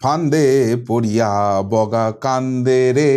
ফান্দে পড়িয়া বগা কান্দে রে।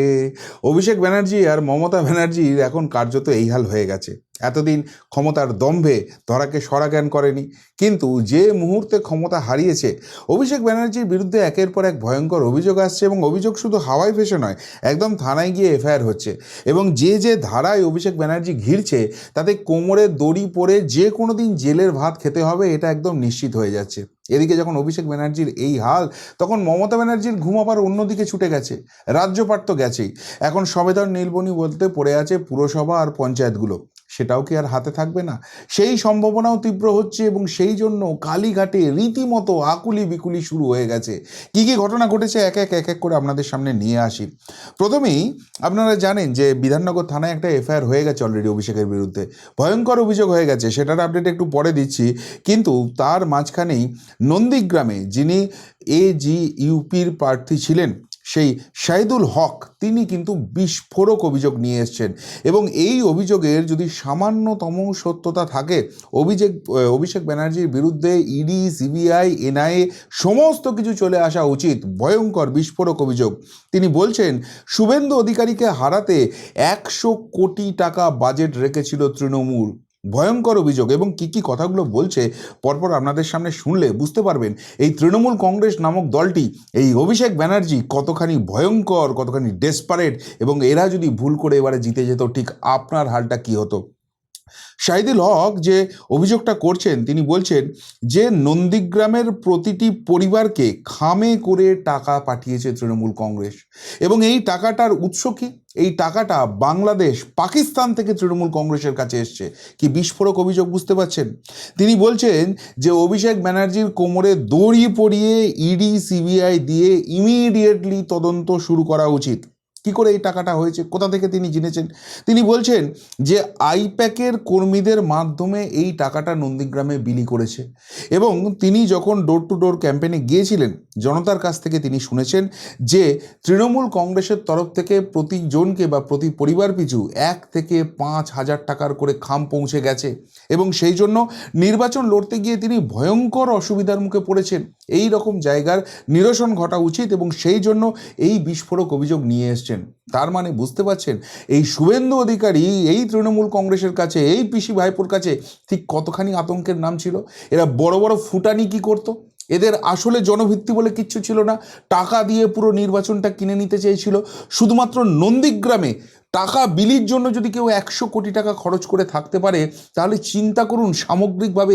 অভিষেক ব্যানার্জি আর মমতা ব্যানার্জির এখন কার্যত এই হাল হয়ে গেছে। এতদিন ক্ষমতার দম্ভে ধরাকে সরা জ্ঞান করেনি, কিন্তু যে মুহূর্তে ক্ষমতা হারিয়েছে অভিষেক ব্যানার্জির বিরুদ্ধে একের পর এক ভয়ঙ্কর অভিযোগ আসছে, এবং অভিযোগ শুধু হাওয়ায় ভেসে নয়, একদম থানায় গিয়ে এফআইআর হচ্ছে। এবং যে যে ধারায় অভিষেক ব্যানার্জি ঘিরছে তাতে কোমরে দড়ি পরে যে কোনো দিন জেলের ভাত খেতে হবে, এটা একদম নিশ্চিত হয়ে যাচ্ছে। এদিকে যখন অভিষেক ব্যানার্জির এই হাল, তখন মমতা ব্যানার্জির ঘুম আবার অন্যদিকে ছুটে গেছে। রাজ্যপাট তো গেছেই, এখন সবেধন নীলবনি বলতে পড়ে আছে পুরসভা আর পঞ্চায়েতগুলো। সেটাও কি আর হাতে থাকবে না? সেই সম্ভাবনাও তীব্র হচ্ছে, এবং সেই জন্য কালীঘাটে রীতিমতো আকুলি বিকুলি শুরু হয়ে গেছে। কি কি ঘটনা ঘটেছে এক এক করে আপনাদের সামনে নিয়ে আসি। প্রথমেই আপনারা জানেন যে বিধাননগর থানায় একটা এফআইআর হয়ে গেছে অলরেডি অভিষেকের বিরুদ্ধে। ভয়ঙ্কর অভিযোগ হয়ে গেছে, সেটার আপডেট একটু পরে দিচ্ছি। কিন্তু তার মাঝখানেই নন্দীগ্রামে যিনি এজিইউপির প্রার্থী ছিলেন, সেই শাহিদুল হক, তিনি কিন্তু বিস্ফোরক অভিযোগ নিয়ে এসছেন। এবং এই অভিযোগের যদি সামান্যতম সত্যতা থাকে, অভিষেক ব্যানার্জির বিরুদ্ধে ইডি, সিবিআই, এনআইএ সমস্ত কিছু চলে আসা উচিত। ভয়ঙ্কর বিস্ফোরক অভিযোগ। তিনি বলছেন শুভেন্দু অধিকারীকে হারাতে 100 কোটি টাকা বাজেট রেখেছিল তৃণমূল। ভয়ঙ্কর অভিযোগ। এবং কি কি কথাগুলো বলছে পরপর আপনাদের সামনে শুনলে বুঝতে পারবেন এই তৃণমূল কংগ্রেস নামক দলটি, এই অভিষেক ব্যানার্জি কতখানি ভয়ঙ্কর, কতখানি ডেসপারেট, এবং এরা যদি ভুল করে এবারে জিতে যেত, ঠিক আপনার হালটা কি হতো। শাহিদুল হক যে অভিযোগটা করছেন, তিনি বলছেন যে নন্দীগ্রামের প্রতিটি পরিবারকে খামে করে টাকা পাঠিয়েছে তৃণমূল কংগ্রেস, এবং এই টাকাটার উৎস কি? এই টাকাটা বাংলাদেশ, পাকিস্তান থেকে তৃণমূল কংগ্রেসের কাছে এসছে। কি বিস্ফোরক অভিযোগ, বুঝতে পারছেন? তিনি বলছেন যে অভিষেক ব্যানার্জির কোমরে দড়ি পরিয়ে ইডি, সিবিআই দিয়ে ইমিডিয়েটলি তদন্ত শুরু করা উচিত। কি করে এই টাকাটা হয়েছে, কোথা থেকে তিনি জেনেছেন? তিনি বলছেন যে আইপ্যাকের কর্মীদের মাধ্যমে এই টাকাটা নন্দীগ্রামে বিলি করেছে, এবং তিনি যখন ডোর টু ডোর ক্যাম্পেইনে গিয়েছিলেন, জনতার কাছ থেকে তিনি শুনেছেন যে তৃণমূল কংগ্রেসের তরফ থেকে প্রতিজনকে বা প্রতি পরিবার পিছু 1 থেকে 5,000 টাকার করে খাম পৌঁছে গেছে, এবং সেই জন্য নির্বাচন লড়তে গিয়ে তিনি ভয়ঙ্কর অসুবিধার মুখে পড়েছেন। এই রকম জায়গার নিরসন ঘটা উচিত, এবং সেই জন্য এই বিস্ফোরক অভিযোগ নিয়ে এসছেন। তার মানে বুঝতে পারছেন এই শুভেন্দু অধিকারী এই তৃণমূল কংগ্রেসের কাছে, এই পিসি ভাইপোর কাছে ঠিক কতখানি আতঙ্কের নাম ছিল। এরা বড় বড় ফুটানি কি করতো, এদের আসলে জনভিত্তি বলে কিচ্ছু ছিল না। টাকা দিয়ে পুরো নির্বাচনটা কিনে নিতে চেয়েছিল। শুধুমাত্র নন্দীগ্রামে টাকা বিলির জন্য যদি কেউ 100 কোটি টাকা খরচ করে থাকতে পারে, তাহলে চিন্তা করুন সামগ্রিকভাবে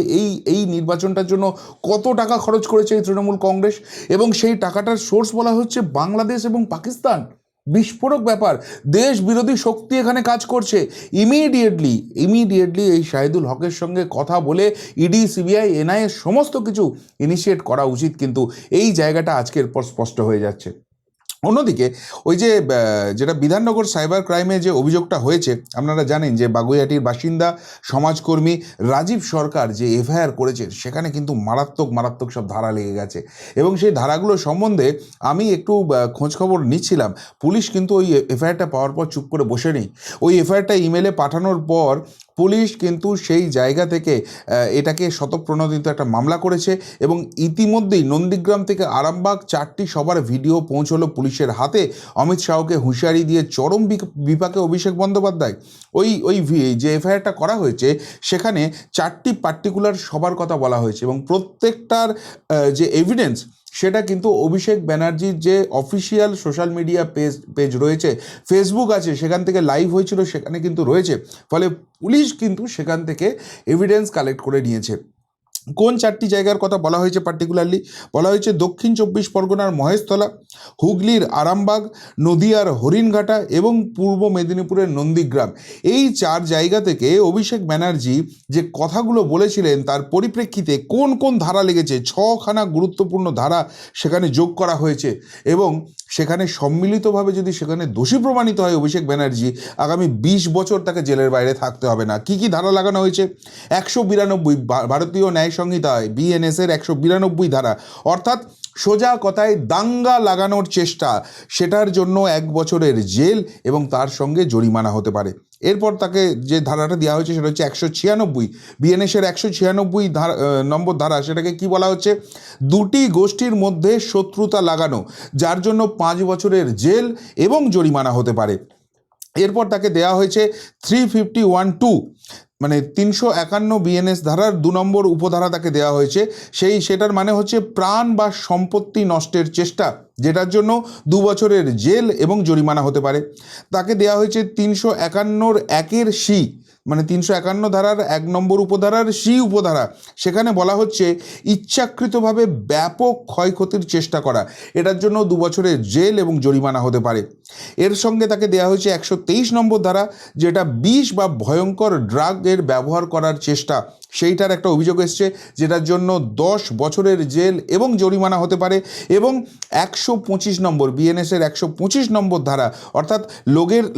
এই নির্বাচনটার জন্য কত টাকা খরচ করেছে এই তৃণমূল কংগ্রেস। এবং সেই টাকাটার সোর্স বলা হচ্ছে বাংলাদেশ এবং পাকিস্তান। বিস্ফোরক ব্যাপার। দেশ বিরোধী শক্তি এখানে কাজ করছে। ইমিডিয়েটলি এই শাহিদুল হকের সঙ্গে কথা বলে ইডি, সিবিআই, এনআইএ সমস্ত কিছু ইনিশিয়েট করা উচিত, কিন্তু এই জায়গাটা আজকের পর স্পষ্ট হয়ে যাচ্ছে। অন্যদিকে ওই যে যেটা বিধাননগর সাইবার ক্রাইমে যে অভিযোগটা হয়েছে, আপনারা জানেন যে বাগুইআটির বাসিন্দা সমাজকর্মী রাজীব সরকার যে এফআইআর করেছে, সেখানে কিন্তু মারাত্মক সব ধারা লেগে গেছে। এবং সেই ধারাগুলো সম্বন্ধে আমি একটু খোঁজখবর নিচ্ছিলাম। পুলিশ কিন্তু ওই এফআইআরটা পাওয়ার পর চুপ করে বসে নেই। ওই এফআইআরটা ইমেলে পাঠানোর পর পুলিশ কিন্তু সেই জায়গা থেকে এটাকে শতপ্রণোদিত একটা মামলা করেছে, এবং ইতিমধ্যেই নন্দীগ্রাম থেকে আরামবাগ 4টি সবার ভিডিও পৌঁছলো পুলিশের হাতে। অমিত শাহকে হুঁশিয়ারি দিয়ে চরম বিপাকে অভিষেক বন্দ্যোপাধ্যায়। ওই যে এফআইআরটা করা হয়েছে, সেখানে 4টি পার্টিকুলার সবার কথা বলা হয়েছে, এবং প্রত্যেকটার যে এভিডেন্স, সেটা কিন্তু অভিষেক ব্যানার্জির যে অফিসিয়াল সোশ্যাল মিডিয়া পেজ রয়েছে, ফেসবুক আছে, সেখান থেকে লাইভ হয়েছিল, সেখানে কিন্তু রয়েছে। ফলে পুলিশ কিন্তু সেখান থেকে এভিডেন্স কালেক্ট করে নিয়েছে। কোন 4টি জায়গার কথা বলা হয়েছে পার্টিকুলারলি? বলা হয়েছে দক্ষিণ 24 পরগনার মহেশতলা, হুগলির আরামবাগ, নদিয়ার হরিণঘাটা এবং পূর্ব মেদিনীপুরের নন্দীগ্রাম। এই 4 জায়গা থেকে অভিষেক ব্যানার্জি যে কথাগুলো বলেছিলেন, তার পরিপ্রেক্ষিতে কোন কোন ধারা লেগেছে, 6খানা গুরুত্বপূর্ণ ধারা সেখানে যোগ করা হয়েছে। এবং সেখানে সম্মিলিতভাবে যদি সেখানে দোষী প্রমাণিত হয় অভিষেক ব্যানার্জি, আগামী 20 বছর তাকে জেলের বাইরে থাকতে হবে না। কি কি ধারা লাগানো হয়েছে? 192 ভারতীয় ন্যায় সংহিতায় বিএনএসের 192 ধারা, অর্থাৎ সোজা কথায় দাঙ্গা লাগানোর চেষ্টা, সেটার জন্য 1 বছরের জেল এবং তার সঙ্গে জরিমানা হতে পারে। এরপর তাকে যে ধারাটা দেওয়া হয়েছে সেটা হচ্ছে 196, বিএনএসের 196 নম্বর ধারা। সেটাকে কি বলা হচ্ছে? দুটি গোষ্ঠীর মধ্যে শত্রুতা লাগানো, যার জন্য 5 বছরের জেল এবং জরিমানা হতে পারে। এরপর তাকে দেওয়া হয়েছে 351(2), মানে 351 বিএনএস ধারার 2 নম্বর উপধারা তাকে দেওয়া হয়েছে। সেটার মানে হচ্ছে প্রাণ বা সম্পত্তি নষ্টের চেষ্টা, যেটার জন্য 2 বছরের জেল এবং জরিমানা হতে পারে। তাকে দেওয়া হয়েছে 351 1 সি, মানে 351 ধারার 1 নম্বর উপধারার সি উপধারা। সেখানে বলা হচ্ছে ইচ্ছাকৃতভাবে ব্যাপক ক্ষয়ক্ষতির চেষ্টা করা, এটার জন্য 2 বছরের জেল এবং জরিমানা হতে পারে। এর সঙ্গে তাকে দেওয়া হয়েছে 123 নম্বর ধারা, যেটা বিষ বা ভয়ঙ্কর ড্রাগের ব্যবহার করার চেষ্টা, সেইটার একটা অভিযোগ এসছে, যেটার জন্য 10 বছরের জেল এবং জরিমানা হতে পারে। এবং 125 নম্বর বিএনএসের 125 নম্বর ধারা, অর্থাৎ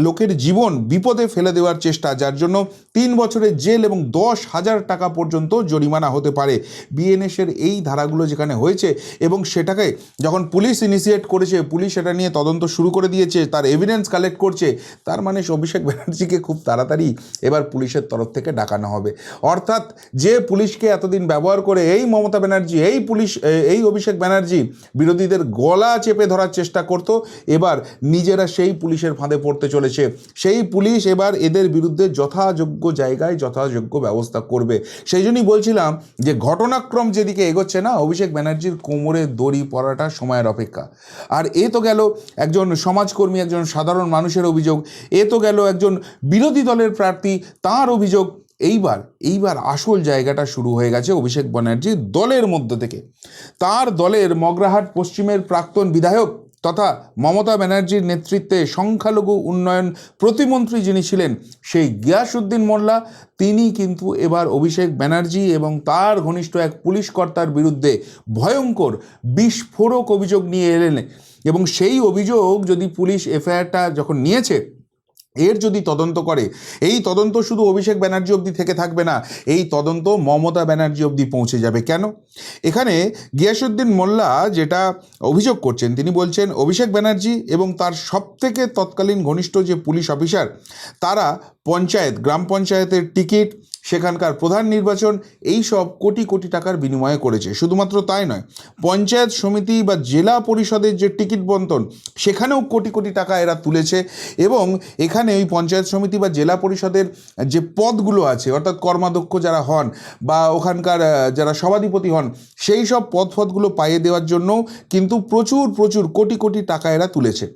লোকের জীবন বিপদে ফেলে দেওয়ার চেষ্টা, যার জন্য 3 বছরের জেল এবং 10,000 টাকা পর্যন্ত জরিমানা হতে পারে। বিএনএসের এই ধারাগুলো যেখানে হয়েছে এবং সেটাকে যখন পুলিশ ইনিশিয়েট করেছে, পুলিশ এটা নিয়ে তদন্ত শুরু করে দিয়েছে, তার এভিডেন্স কালেক্ট করছে, তার মানে অভিষেক ব্যানার্জিকে খুব তাড়াতাড়ি এবার পুলিশের তরফ থেকে ডাকানো হবে। অর্থাৎ যে পুলিশকে এতদিন ব্যবহার করে এই মমতা ব্যানার্জি, এই অভিষেক ব্যানার্জি বিরোধীদের গলা চেপে ধরার চেষ্টা করত, এবার নিজেরা সেই পুলিশের ফাঁদে পড়তে চলেছে। সেই পুলিশ এবার এদের বিরুদ্ধে যথাযোগ্য জায়গায় যথাযোগ্য ব্যবস্থা করবে। সেই জন্যই বলছিলাম যে ঘটনাক্রম যেদিকে এগোচ্ছে না, অভিষেক ব্যানার্জির কোমরে দড়ি পড়াটা সময়ের অপেক্ষা। আর এ তো গেল একজন সমাজকর্মী, একজন সাধারণ মানুষের অভিযোগ, এ তো গেল একজন বিরোধী দলের প্রার্থী, তার অভিযোগ। এইবার আসল জায়গাটা শুরু হয়ে গেছে অভিষেক ব্যানার্জির দলের মধ্য থেকে। তার দলের মগরাহাট পশ্চিমের প্রাক্তন বিধায়ক তথা মমতা ব্যানার্জির নেতৃত্বে সংখ্যালঘু উন্নয়ন প্রতিমন্ত্রী যিনি ছিলেন, সেই গিয়াসউদ্দিন মোল্লা, তিনি কিন্তু এবার অভিষেক ব্যানার্জি এবং তার ঘনিষ্ঠ এক পুলিশ কর্তার বিরুদ্ধে ভয়ঙ্কর বিস্ফোরক অভিযোগ নিয়ে এলেন। এবং সেই অভিযোগ যদি পুলিশ এফআইআরটা যখন নিয়েছে, এর যদি তদন্ত করে, এই তদন্ত শুধু অভিষেক ব্যানার্জি অবধি থেকে থাকবে না, এই তদন্ত মমতা ব্যানার্জি অবধি পৌঁছে যাবে। কেন? এখানে গিয়াসউদ্দিন মোল্লা যেটা অভিযোগ করছেন, তিনি বলছেন অভিষেক ব্যানার্জি এবং তার সবথেকে তৎকালীন ঘনিষ্ঠ যে পুলিশ অফিসার, তারা গ্রাম পঞ্চায়েতের টিকিট, সেখানকার প্রধান নির্বাচন, এই সব কোটি কোটি টাকার বিনিময়ে করেছে। শুধুমাত্র তাই নয়, পঞ্চায়েত সমিতি বা জেলা পরিষদের যে টিকিট বন্টন, সেখানেও কোটি কোটি টাকা এরা তুলেছে। এবং এখানে ওই পঞ্চায়েত সমিতি বা জেলা পরিষদের যে পদগুলো আছে, অর্থাৎ কর্মাধ্যক্ষ যারা হন বা ওখানকার যারা সভাধিপতি হন, সেই সব পদগুলো পাইয়ে দেওয়ার জন্য কিন্তু প্রচুর কোটি কোটি টাকা এরা তুলেছে।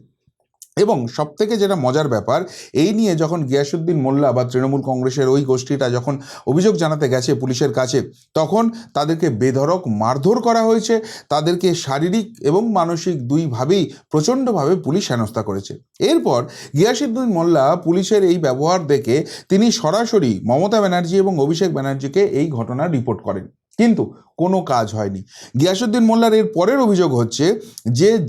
এবং সবথেকে যেটা মজার ব্যাপার, এই নিয়ে যখন গিয়াসউদ্দিন মোল্লা বা তৃণমূল কংগ্রেসের ওই গোষ্ঠীটা যখন অভিযোগ জানাতে গেছে পুলিশের কাছে, তখন তাদেরকে বেধড়ক মারধর করা হয়েছে, তাদেরকে শারীরিক এবং মানসিক দুইভাবেই প্রচণ্ডভাবে পুলিশ হেনস্থা করেছে। এরপর গিয়াসউদ্দিন মোল্লা পুলিশের এই ব্যবহার দেখে তিনি সরাসরি মমতা ব্যানার্জি এবং অভিষেক ব্যানার্জিকে এই ঘটনা রিপোর্ট করেন, কিন্তু কোনো কাজ হয়নি। গিয়াসউদ্দিন মোল্লার এর পরের অভিযোগ হচ্ছে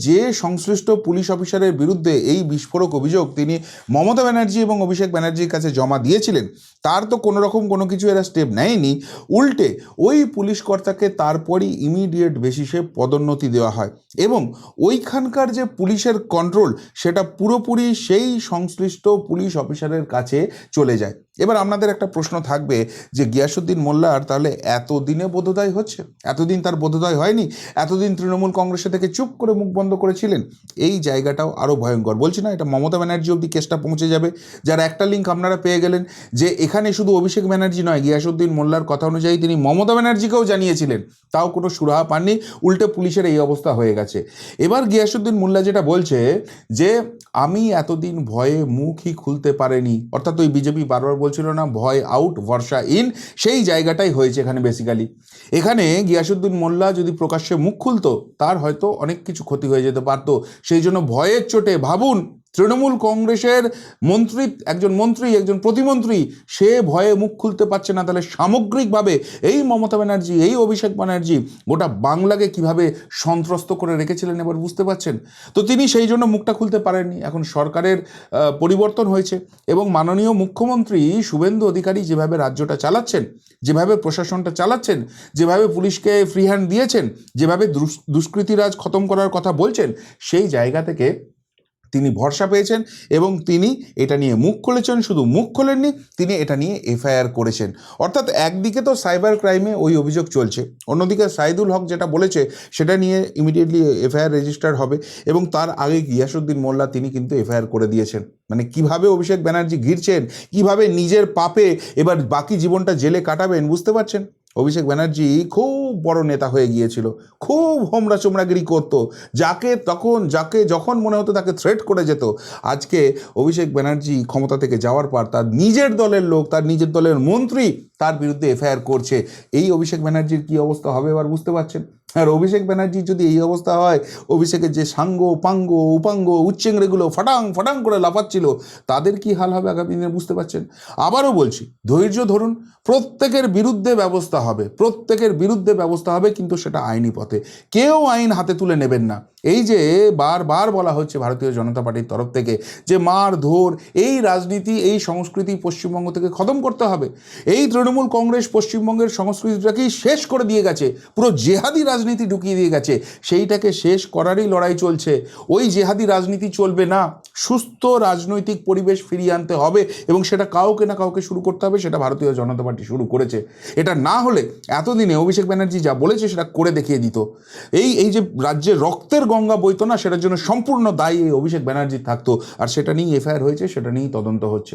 যে সংশ্লিষ্ট পুলিশ অফিসারের বিরুদ্ধে এই বিস্ফোরক অভিযোগ তিনি মমতা ব্যানার্জি এবং অভিষেক ব্যানার্জির কাছে জমা দিয়েছিলেন, তার তো কোনো কিছু এরা স্টেপ নেয়নি। উল্টে ওই পুলিশ কর্তাকে তারপরই ইমিডিয়েট বেসিসে পদোন্নতি দেওয়া হয় এবং ওইখানকার যে পুলিশের কন্ট্রোল, সেটা পুরোপুরি সেই সংশ্লিষ্ট পুলিশ অফিসারের কাছে চলে যায়। এবার আপনাদের একটা প্রশ্ন থাকবে যে গিয়াসউদ্দিন মোল্লার তাহলে এতদিনে বোধোদয় হচ্ছে? এতদিন তার বোধোদয় হয়নি? এতদিন তৃণমূল কংগ্রেসে থেকে চুপ করে মুখ বন্ধ করেছিলেন? এই জায়গাটাও আরও ভয়ঙ্কর। বলছি না, এটা মমতা ব্যানার্জি অবধি কেসটা পৌঁছে যাবে। যার একটা লিঙ্ক আপনারা পেয়ে গেলেন যে এখানে শুধু অভিষেক ব্যানার্জি নয়, গিয়াসউদ্দিন মোল্লার কথা অনুযায়ী তিনি মমতা ব্যানার্জিকেও জানিয়েছিলেন, তাও কোনো সুরাহা পাননি, উল্টে পুলিশের এই অবস্থা হয়ে গেছে। এবার গিয়াসউদ্দিন মোল্লা যেটা বলছে যে আমি এতদিন ভয়ে মুখই খুলতে পারিনি, অর্থাৎ ওই বিজেপি বারবার বলছিল না ভয় আউট ভরসা ইন, সেই জায়গাটাই হয়েছে এখানে বেসিক্যালি। এখানে গিয়াসউদ্দিন মোল্লা যদি প্রকাশ্যে মুখ খুলতো, তার হয়তো অনেক কিছু ক্ষতি হয়ে যেতে পারতো। সেই জন্য ভয়ের চোটে, ভাবুন তৃণমূল কংগ্রেসের একজন প্রতিমন্ত্রী, সে ভয়ে মুখ খুলতে পারছে না, তাহলে সামগ্রিকভাবে এই মমতা ব্যানার্জি, এই অভিষেক ব্যানার্জি গোটা বাংলাকে কিভাবে সন্ত্রস্ত করে রেখেছিলেন এবার বুঝতে পারছেন। তো তিনি সেই জন্য মুখটা খুলতে পারেননি। এখন সরকারের পরিবর্তন হয়েছে এবং মাননীয় মুখ্যমন্ত্রী শুভেন্দু অধিকারী যেভাবে রাজ্যটা চালাচ্ছেন, যেভাবে প্রশাসনটা চালাচ্ছেন, যেভাবে পুলিশকে ফ্রি হ্যান্ড দিয়েছেন, যেভাবে দুষ্কৃতিরাজ খতম করার কথা বলছেন, সেই জায়গা থেকে তিনি ভরসা পেয়েছেন এবং তিনি এটা নিয়ে মুখ খুলেছেন। শুধু মুখ খোলেননি, তিনি এটা নিয়ে এফআইআর করেছেন। অর্থাৎ একদিকে তো সাইবার ক্রাইমে ওই অভিযোগ চলছে, অন্যদিকে সাইদুল হক যেটা বলেছে সেটা নিয়ে ইমিডিয়েটলি এফআইআর রেজিস্টার হবে এবং তার আগে গিয়াসউদ্দিন মোল্লা তিনি কিন্তু এফআইআর করে দিয়েছেন। মানে কিভাবে অভিষেক ব্যানার্জি ঘিরছেন, কিভাবে নিজের পাপে এবার বাকি জীবনটা জেলে কাটাবেন, বুঝতে পারছেন? অভিষেক ব্যানার্জি খুব বড় নেতা হয়ে গিয়েছিল, খুব হোমরা চোমরাগিরি করতো, যাকে যখন মনে হতো তাকে থ্রেট করে যেত। আজকে অভিষেক ব্যানার্জি ক্ষমতা থেকে যাওয়ার পর তার নিজের দলের লোক, তার নিজের দলের মন্ত্রী তার বিরুদ্ধে এফআইআর করছে। এই অভিষেক ব্যানার্জির কী অবস্থা হবে এবার বুঝতে পারছেন? আর অভিষেক ব্যানার্জির যদি এই অবস্থা হয়, অভিষেকের যে সাঙ্গ পাঙ্গ উপাঙ্গ উচ্চেংড়েগুলো ফটাং ফটাং করে লাফাচ্ছিল, তাদের কি হাল হবে আগামী দিনে বুঝতে পারছেন? আবারও বলছি, ধৈর্য ধরুন, প্রত্যেকের বিরুদ্ধে ব্যবস্থা হবে, প্রত্যেকের বিরুদ্ধে ব্যবস্থা হবে, কিন্তু সেটা আইনি পথে। কেউ আইন হাতে তুলে নেবেন না। এই যে বারবার বলা হচ্ছে ভারতীয় জনতা পার্টির তরফ থেকে যে মারধর, এই রাজনীতি, এই সংস্কৃতি পশ্চিমবঙ্গ থেকে খতম করতে হবে। এই তৃণমূল কংগ্রেস পশ্চিমবঙ্গের সংস্কৃতিটাকেই শেষ করে দিয়ে গেছে, পুরো জেহাদি রাজনীতি ঢুকিয়ে দিয়ে গেছে, সেইটাকে শেষ করারই লড়াই চলছে। ওই জেহাদি রাজনীতি চলবে না, সুস্থ রাজনৈতিক পরিবেশ ফিরিয়ে আনতে হবে এবং সেটা কাউকে না কাউকে শুরু করতে হবে। সেটা ভারতীয় জনতা পার্টি শুরু করেছে। এটা না হলে এতদিনে অভিষেক ব্যানার্জি যা বলেছে সেটা করে দেখিয়ে দিত। এই যে রাজ্যে রক্তের গঙ্গা বইতো না, সেটার জন্য সম্পূর্ণ দায়ী এই অভিষেক ব্যানার্জি থাকতো। আর সেটা নিয়েই এফআইআর হয়েছে, সেটা নিয়েই তদন্ত হচ্ছে।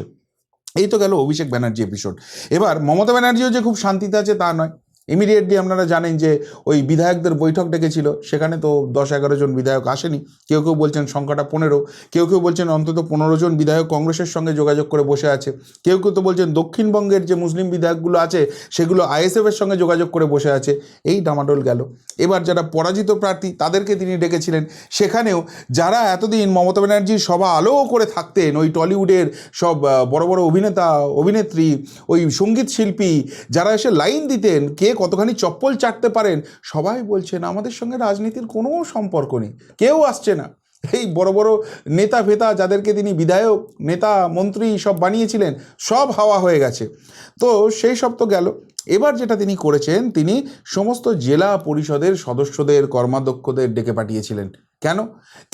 এই তো গেল অভিষেক ব্যানার্জি এপিসোড। এবার মমতা ব্যানার্জিও যে খুব শান্তিতে আছে তা নয়। ইমিডিয়েটলি আপনারা জানেন যে ওই বিধায়কদের বৈঠক ডেকেছিল, সেখানে তো 10-11 জন বিধায়ক আসেনি। কেউ কেউ বলছেন সংখ্যাটা 15, কেউ কেউ বলছেন অন্তত 15 জন বিধায়ক কংগ্রেসের সঙ্গে যোগাযোগ করে বসে আছে, কেউ কেউ তো বলছেন দক্ষিণবঙ্গের যে মুসলিম বিধায়কগুলো আছে সেগুলো আইএসএফের সঙ্গে যোগাযোগ করে বসে আছে। এই ডামাডোল গেল। এবার যারা পরাজিত প্রার্থী তাদেরকে তিনি ডেকেছিলেন, সেখানেও যারা এতদিন মমতা ব্যানার্জির সভা আলো করে থাকতেন, ওই টলিউডের সব বড় বড় অভিনেতা অভিনেত্রী, ওই সঙ্গীত শিল্পী যারা এসে লাইন দিতেন কে কতখানি চপ্পল চাটতে পারেন, সবাই বলছেন আমাদের সঙ্গে রাজনীতির কোনো সম্পর্ক নেই, কেউ আসছে না। এই বড় বড় নেতা ফেতা যাদেরকে তিনি বিধায়ক নেতা মন্ত্রী সব বানিয়েছিলেন, সব হাওয়া হয়ে গেছে। তো সেই সব তো গেল। এবার যেটা তিনি করেছেন, তিনি সমস্ত জেলা পরিষদের সদস্যদের কর্মাধ্যক্ষদের ডেকে পাঠিয়েছিলেন।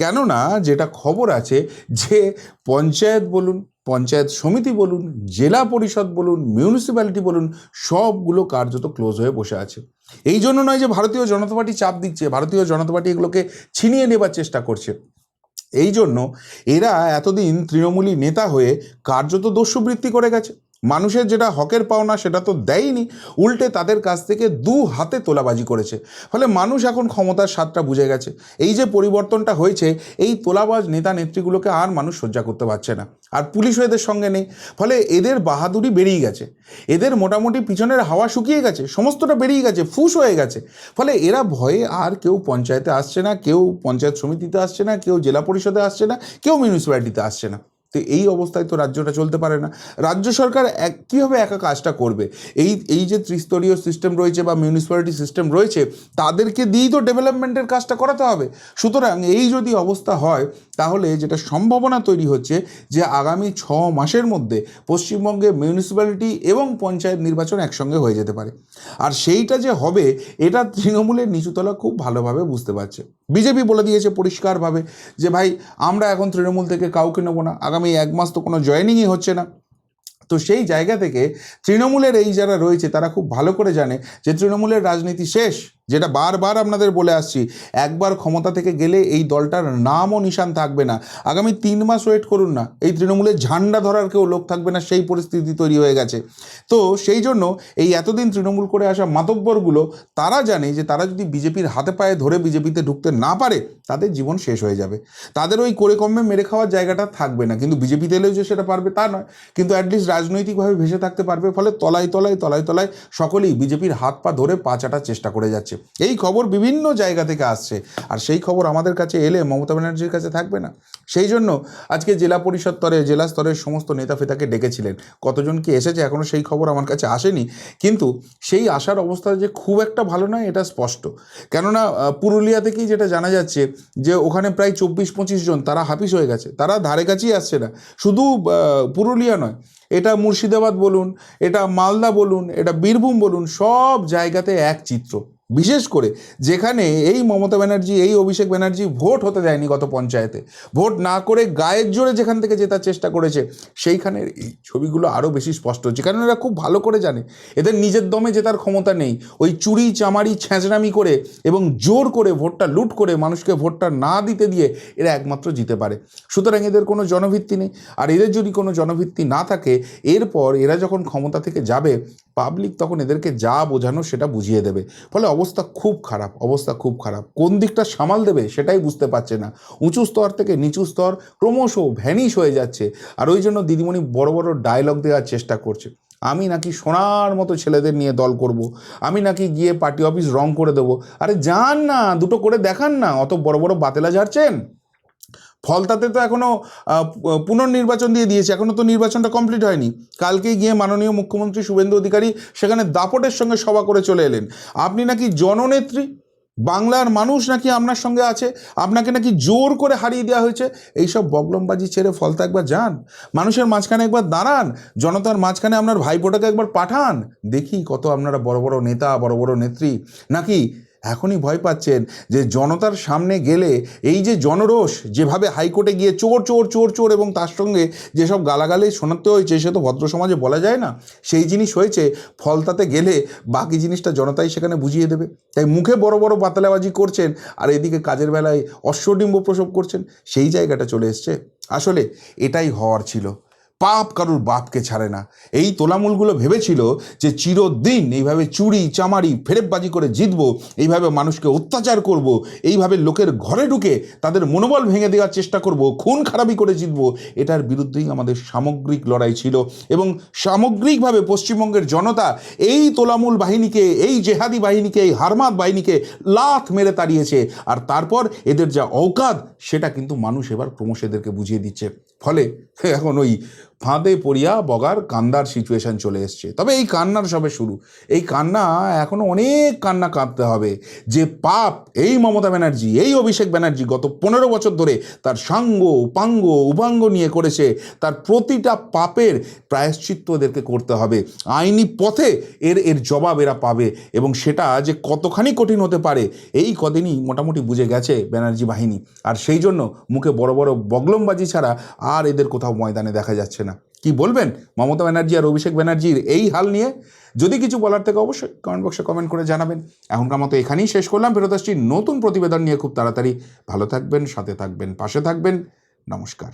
কেননা যেটা খবর আছে যে পঞ্চায়েত বলুন, পঞ্চায়েত সমিতি বলুন, জেলা পরিষদ বলুন, মিউনিসিপ্যালিটি বলুন, সবগুলো কার্যত ক্লোজ হয়ে বসে আছে। এই জন্য নয় যে ভারতীয় জনতা পার্টি চাপ দিচ্ছে, ভারতীয় জনতা পার্টি এগুলোকে ছিনিয়ে নেবার চেষ্টা করছে। এই জন্য এরা এতদিন তৃণমূলী নেতা হয়ে কার্যত দস্যুবৃত্তি করে গেছে। মানুষের যেটা হকের পাওনা সেটা তো দেয়নি, উল্টে তাদের কাছ থেকে 2 হাতে তোলাবাজি করেছে। ফলে মানুষ এখন ক্ষমতার স্বাদটা বুঝে গেছে। এই যে পরিবর্তনটা হয়েছে, এই তোলাবাজ নেতা নেত্রীগুলোকে আর মানুষ সহ্য করতে পারছে না। আর পুলিশও এদের সঙ্গে নেই, ফলে এদের বাহাদুরি বেরিয়ে গেছে, এদের মোটামুটি পিছনের হাওয়া শুকিয়ে গেছে, সমস্তটা বেরিয়ে গেছে, ফুস হয়ে গেছে। ফলে এরা ভয়ে আর কেউ পঞ্চায়েতে আসছে না, কেউ পঞ্চায়েত সমিতিতে আসছে না, কেউ জেলা পরিষদে আসছে না, কেউ মিউনিসিপ্যালিটিতে আসছে না। তো এই অবস্থায় তো রাজ্যটা চলতে পারে না। রাজ্য সরকার কীভাবে একা কাজটা করবে? এই যে ত্রিস্তরীয় সিস্টেম রয়েছে বা মিউনিসিপ্যালিটি সিস্টেম রয়েছে, তাদেরকে দিয়েই তো ডেভেলপমেন্টের কাজটা করাতে হবে। সুতরাং এই যদি অবস্থা হয়, তাহলে যেটা সম্ভাবনা তৈরি হচ্ছে যে আগামী 6 মাসের মধ্যে পশ্চিমবঙ্গে মিউনিসিপ্যালিটি এবং পঞ্চায়েত নির্বাচন একসঙ্গে হয়ে যেতে পারে। আর সেইটা যে হবে, এটা তৃণমূলের নিচুতলা খুব ভালোভাবে বুঝতে পারছে। বিজেপি বলে দিয়েছে পরিষ্কারভাবে যে ভাই আমরা এখন তৃণমূল থেকে কাউকে নেব না, আগামী 1 মাস তো কোনো জয়েনিংই হচ্ছে না। তো সেই জায়গা থেকে তৃণমূলের এই যারা রয়েছে তারা খুব ভালো করে জানে যে তৃণমূলের রাজনীতি শেষ। যেটা বারবার আপনাদের বলে আসছি, একবার ক্ষমতা থেকে গেলে এই দলটার নামও নিশান থাকবে না। আগামী 3 মাস ওয়েট করুন না, এই তৃণমূলের ঝান্ডা ধরার কেউ লোক থাকবে না, সেই পরিস্থিতি তৈরি হয়ে গেছে। তো সেই জন্য এই এতদিন তৃণমূল করে আসা মাতব্বরগুলো তারা জানে যে তারা যদি বিজেপির হাতে পায়ে ধরে বিজেপিতে ঢুকতে না পারে, তাদের জীবন শেষ হয়ে যাবে, তাদের ওই করে কমে মেরে খাওয়ার জায়গাটা থাকবে না। কিন্তু বিজেপিতে এলেও যে সেটা পারবে তা নয়, কিন্তু অ্যাটলিস্ট রাজনৈতিকভাবে ভেসে থাকতে পারবে। ফলে তলায় তলায় সকলেই বিজেপির হাত পা ধরে পা চাটার চেষ্টা করে যাচ্ছে। এই খবর বিভিন্ন জায়গা থেকে আসছে, আর সেই খবর আমাদের কাছে এলে মমতা ব্যানার্জির কাছে থাকবে না। সেই জন্য আজকে জেলা পরিষদ স্তরে, জেলা স্তরের সমস্ত নেতা ফেতাকে ডেকেছিলেন। কতজন কি এসেছে এখনও সেই খবর আমার কাছে আসেনি, কিন্তু সেই আসার অবস্থা যে খুব একটা ভালো নয় এটা স্পষ্ট। কেননা পুরুলিয়া থেকেই যেটা জানা যাচ্ছে যে ওখানে প্রায় 24-25 জন তারা হাফিস হয়ে গেছে, তারা ধারে কাছেই আসছে না। শুধু পুরুলিয়া নয়, এটা মুর্শিদাবাদ বলুন, এটা মালদা বলুন, এটা বীরভূম বলুন, সব জায়গাতে এক চিত্র। বিশেষ করে যেখানে এই মমতা ব্যানার্জি এই অভিষেক ব্যানার্জি ভোট হতে দেয়নি গত পঞ্চায়েতে, ভোট না করে গায়ের জোরে যেখান থেকে জেতার চেষ্টা করেছে, সেইখানের এই ছবিগুলো আরও বেশি স্পষ্ট হচ্ছে। কারণ এরা খুব ভালো করে জানে এদের নিজের দমে জেতার ক্ষমতা নেই। ওই চুরি চামারি ছ্যাঁচড়ামি করে এবং জোর করে ভোটটা লুট করে মানুষকে ভোটটা না দিতে দিয়ে এরা একমাত্র জিতে পারে। সুতরাং এদের কোনো জনভিত্তি নেই। আর এদের যদি কোনো জনভিত্তি না থাকে, এরপর এরা যখন ক্ষমতা থেকে যাবে, পাবলিক তখন এদেরকে যা বোঝানো সেটা বুঝিয়ে দেবে। ফলে অবস্থা খুব খারাপ, অবস্থা খুব খারাপ। কোন দিকটা সামাল দেবে সেটাই বুঝতে পারছে না। উঁচু স্তর থেকে নিচু স্তর ক্রমশ ভ্যানিশ হয়ে যাচ্ছে। আর ওই জন্য দিদিমণি বড় বড় ডায়লগ দেওয়ার চেষ্টা করছে। আমি নাকি সোনার মতো ছেলেদের নিয়ে দল করব, আমি নাকি গিয়ে পার্টি অফিস রং করে দেবো। আরে যান না, দুটো করে দেখান না, অত বড় বড় বাতেলা ঝাড়ছেন। ফলতাতে তো এখনও পুনর্নির্বাচন দিয়ে দিয়েছে, এখনও তো নির্বাচনটা কমপ্লিট হয়নি। কালকেই গিয়ে মাননীয় মুখ্যমন্ত্রী শুভেন্দু অধিকারী সেখানে দাপটের সঙ্গে সভা করে চলে এলেন। আপনি নাকি জননেত্রী, বাংলার মানুষ নাকি আপনার সঙ্গে আছে, আপনাকে নাকি জোর করে হারিয়ে দেওয়া হয়েছে। এইসব বগলমবাজি ছেড়ে ফলতা একবার যান, মানুষের মাঝখানে একবার দাঁড়ান, জনতার মাঝখানে আপনার ভাইপোটাকে একবার পাঠান, দেখি কত আপনারা বড় বড় নেতা, বড় বড় নেত্রী। নাকি এখনই ভয় পাচ্ছেন যে জনতার সামনে গেলে এই যে জনরোষ, যেভাবে হাইকোর্টে গিয়ে চোর চোর চোর চোর এবং তার সঙ্গে যেসব গালাগালি শোনাতে হয়েছে, সে তো ভদ্র সমাজে বলা যায় না, সেই জিনিস হয়েছে। ফলতাতে গেলে বাকি জিনিসটা জনতাই সেখানে বুঝিয়ে দেবে। তাই মুখে বড় বড় বাতলাবাজি করছেন আর এদিকে কাজের বেলায় অশ্বডিম্ব প্রসব করছেন, সেই জায়গাটা চলে এসছে। আসলে এটাই হওয়ার ছিল। পাপ কারুর বাপকে ছাড়ে না। এই তোলামূলগুলো ভেবেছিল যে চিরদিন এইভাবে চুরি চামারি ফেরেববাজি করে জিতবো, এইভাবে মানুষকে অত্যাচার করব, এইভাবে লোকের ঘরে ঢুকে তাদের মনোবল ভেঙে দেওয়ার চেষ্টা করব, খুন খারাপি করে জিতবো। এটার বিরুদ্ধেই আমাদের সামগ্রিক লড়াই ছিল এবং সামগ্রিকভাবে পশ্চিমবঙ্গের জনতা এই তোলামূল বাহিনীকে, এই জেহাদি বাহিনীকে, এই হারমাত বাহিনীকে লাথ মেরে তাড়িয়েছে। আর তারপর এদের যা অকাত সেটা কিন্তু মানুষ এবার ক্রমশ এদেরকে বুঝিয়ে দিচ্ছে। ফলে এখন ওই ফাঁদে পড়িয়া বগার কান্দার সিচুয়েশান চলে এসছে। তবে এই কান্নার সবে শুরু। এই কান্না এখনও অনেক কান্না কাঁদতে হবে। যে পাপ এই মমতা ব্যানার্জি, এই অভিষেক ব্যানার্জি গত 15 বছর ধরে তার সাঙ্গ পাঙ্গ উপাঙ্গ নিয়ে করেছে, তার প্রতিটা পাপের প্রায়শ্চিত্ত এদেরকে করতে হবে। আইনি পথে এর জবাব এরা পাবে এবং সেটা যে কতখানি কঠিন হতে পারে এই কদিনই মোটামুটি বুঝে গেছে ব্যানার্জি বাহিনী। আর সেই জন্য মুখে বড় বড় বগলমবাজি ছাড়া আর এদের কোথাও ময়দানে দেখা যাচ্ছে না। কি বলবেন মমতা ব্যানার্জি আর অভিষেক ব্যানার্জির এই হাল নিয়ে? যদি কিছু বলার থেকে অবশ্যই কমেন্ট বক্সে কমেন্ট করে জানাবেন। এখনকার মতো এখানেই শেষ করলাম। ফেরত আসছি নতুন প্রতিবেদন নিয়ে খুব তাড়াতাড়ি। ভালো থাকবেন, সাথে থাকবেন, পাশে থাকবেন। নমস্কার।